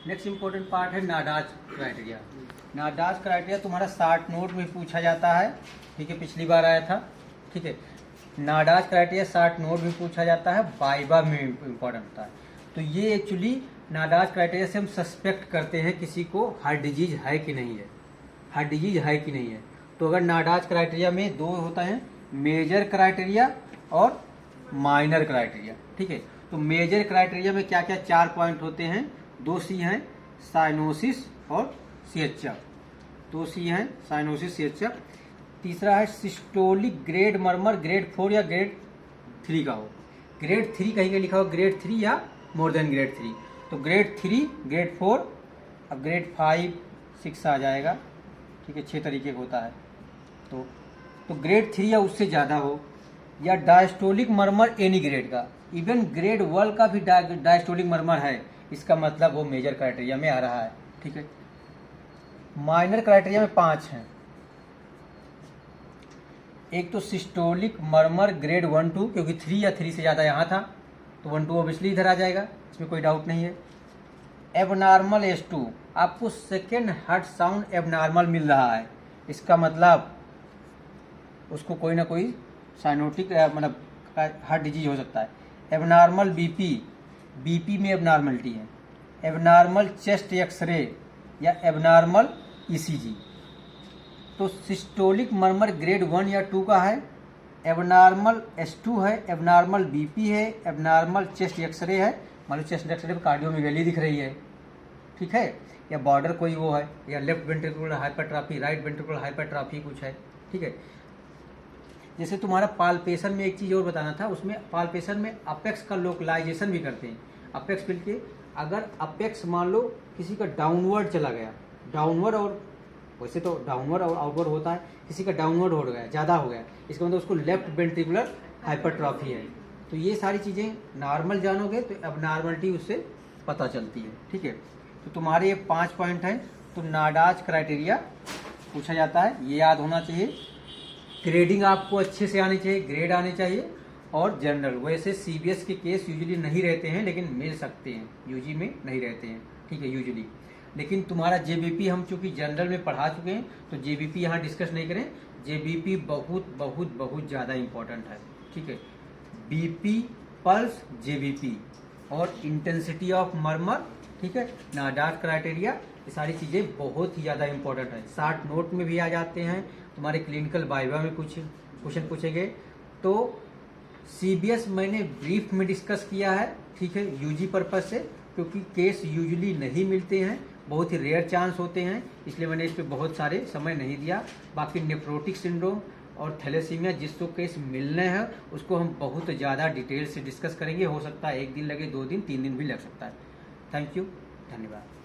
Next important part है नाडाज criteria. नाडाज criteria तुम्हारा 60 note में पूछा जाता है, ठीक है, पिछली बार आया था, ठीक है। नाडाज क्राइटेरिया 60 नोट में पूछा जाता है, वाइवा में इंपॉर्टेंट होता है। तो ये एक्चुअली नाडाज क्राइटेरिया से हम सस्पेक्ट करते हैं किसी को हार्ट डिजीज है कि नहीं है, हार्ट डिजीज है कि नहीं है। तो अगर नाडाज क्राइटेरिया में दो होता है, मेजर क्राइटेरिया और माइनर क्राइटेरिया, ठीक है। तो मेजर क्राइटेरिया में क्या क्या 4 पॉइंट होते हैं, 2 सी हैं, साइनोसिस और सीएचएफ, 2 सी हैं, साइनोसिस सीएचएफ। तीसरा है सिस्टोलिक ग्रेड मर्मर ग्रेड 4 या ग्रेड 3 का हो, ग्रेड 3 कहीं का लिखा हो, ग्रेड 3 या मोर देन ग्रेड 3। तो ग्रेड 3, ग्रेड 4, अब ग्रेड 5, 6 आ जाएगा, ठीक है, 6 तरीके का होता है। तो ग्रेड 3 या उससे ज़्यादा हो, या डायस्टोलिक मर्मर एनी ग्रेड का, इवन ग्रेड 1 का भी डायस्टोलिक मर्मर है, इसका मतलब वो मेजर क्राइटेरिया में आ रहा है, ठीक है। माइनर क्राइटेरिया में 5 हैं। एक तो सिस्टोलिक मर्मर ग्रेड 1 2, क्योंकि 3 या 3 से ज़्यादा यहाँ था तो 1 2 ऑब्वियसली इधर आ जाएगा, इसमें कोई डाउट नहीं है। एबनॉर्मल S2, आपको सेकेंड हार्ट साउंड एबनॉर्मल मिल रहा है, इसका मतलब उसको कोई ना कोई साइनोटिक मतलब हार्ट डिजीज हो सकता है। एबनॉर्मल बीपी में एबनॉर्मलिटी है। एबनॉर्मल चेस्ट एक्सरे या एबनॉर्मल ईसीजी। तो सिस्टोलिक मर्मर ग्रेड 1 या 2 का है, एबनॉर्मल S2 है, एबनॉर्मल बीपी है, एबनॉर्मल चेस्ट एक्सरे है, मान लो चेस्ट एक्सरे पर कार्डियोमेगाली दिख रही है, ठीक है, या बॉर्डर कोई वो है, या left ventricular hypertrophy, right ventricular hypertrophy कुछ है, ठीक है। जैसे तुम्हारा पाल्पेशन में एक चीज़ और बताना था, उसमें पाल्पेशन में अपेक्स का लोकलाइजेशन भी करते हैं। अपेक्स फिल के अगर अपेक्स मान लो किसी का डाउनवर्ड चला गया, डाउनवर्ड, और वैसे तो डाउनवर्ड और आउटवर्ड होता है, किसी का डाउनवर्ड हो गया, ज़्यादा हो गया, इसका मतलब उसको लेफ्ट वेंट्रिकुलर हाइपरट्रॉफी है। तो ये सारी चीज़ें नॉर्मल जानोगे तो एबनॉर्मलिटी उससे पता चलती है, ठीक है। तो तुम्हारे ये 5 पॉइंट हैं। तो नाडाज क्राइटेरिया पूछा जाता है, ये याद होना चाहिए। ग्रेडिंग आपको अच्छे से आनी चाहिए, ग्रेड आने चाहिए, और जनरल। वैसे सीबीएस के केस यूजुअली नहीं रहते हैं, लेकिन मिल सकते हैं, यूजी में नहीं रहते हैं, ठीक है, यूजुअली। लेकिन तुम्हारा जेबीपी हम चूंकि जनरल में पढ़ा चुके हैं तो जेबीपी यहाँ डिस्कस नहीं करें। जेबीपी बहुत बहुत बहुत ज़्यादा इंपॉर्टेंट है, ठीक है। बीपी, पल्स, जेबीपी और इंटेंसिटी ऑफ मर्मर, ठीक है, नाडाज क्राइटेरिया, ये सारी चीज़ें बहुत ही ज़्यादा इंपॉर्टेंट है। 60 नोट में भी आ जाते हैं, तुम्हारे क्लिनिकल वाइवा में कुछ क्वेश्चन पूछे गए। तो सीबीएस मैंने ब्रीफ में डिस्कस किया है, ठीक है, यूजी पर्पज से, क्योंकि केस यूजुअली नहीं मिलते हैं, बहुत ही रेयर चांस होते हैं, इसलिए मैंने इस पर बहुत सारे समय नहीं दिया। बाकी नेफ्रोटिक सिंड्रोम और थैलेसीमिया जिसको केस मिलने हैं उसको हम बहुत ज़्यादा डिटेल से डिस्कस करेंगे। हो सकता है 1 दिन लगे, 2 दिन, 3 दिन भी लग सकता है। थैंक यू, धन्यवाद।